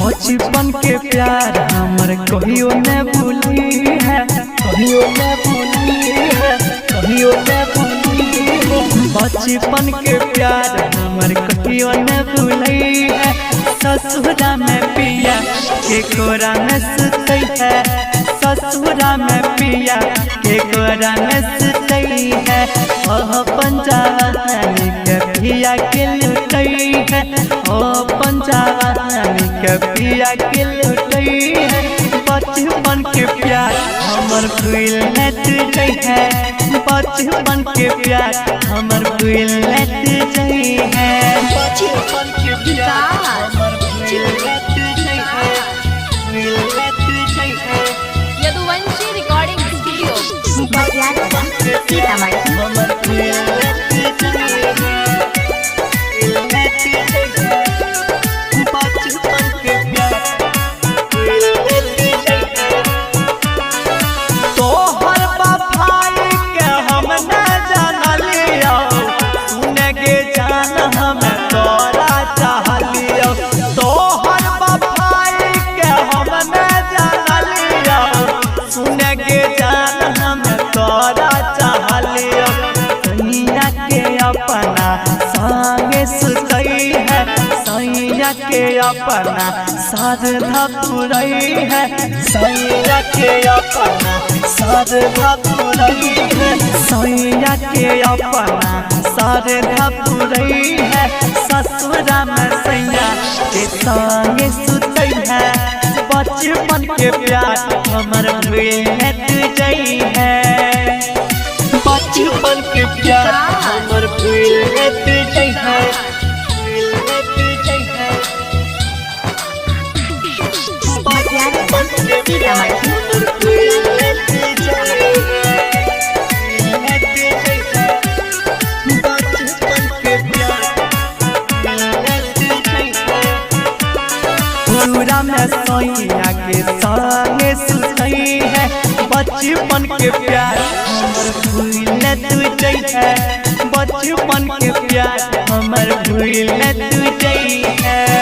बचपन के प्यार हमर कहियो न भूली है, कहियो न भूली है, कहियो न भूली है। बचपन के प्यार हमर कहियो न भूली है। ससुरा में पिया के कोरा में सुतई है, ससुरा में पिया के कोरा में सुतई है। ओह पंजाबी के पिया के लुटई है, ओ पंजाबी के पिया के लुटई है। बचपन के प्यार हमर भूल न तुझई है, बचपन के प्यार हमर भूल न तुझई है। बचपन के प्यार हमर भूल न तुझई है, भूल न तुझई है। यदुवंशी रिकॉर्डिंग स्टूडियो हमर भूल न तुझई है, भूल न तुझई है। बचपन के प्यार भूल न तुझई है। तोहर बफाई के हम न जानलियो, सुने के जान हम तोरा चाहलियो। तोहर बफाई के हम न जानलियो, सुने के जान हम तोरा चाहलियो। सैया के अपना संगे सुतई है, सैया के अपना सारधा पुरई है, सैया के अपना सारधा पुरई है, सैया के अपना सारधा पुरई है। ससुरा में सैया के संगे सुतई है। बचपन के प्यार हमर भूल न तुझई है, बचपन के प्यार हमर भूल न तुझई है, भूल न तुझई है। बचपन के प्यार हमर भूल न तुझई है, भूल न तुझई है। बचपन के प्यार भूल न तुझई है। पूरा में सैया के संगे सुतई है। बचपन के प्यार हमर भूल न तुझई है, बचपन के प्यार हमर भूल न तुझई है।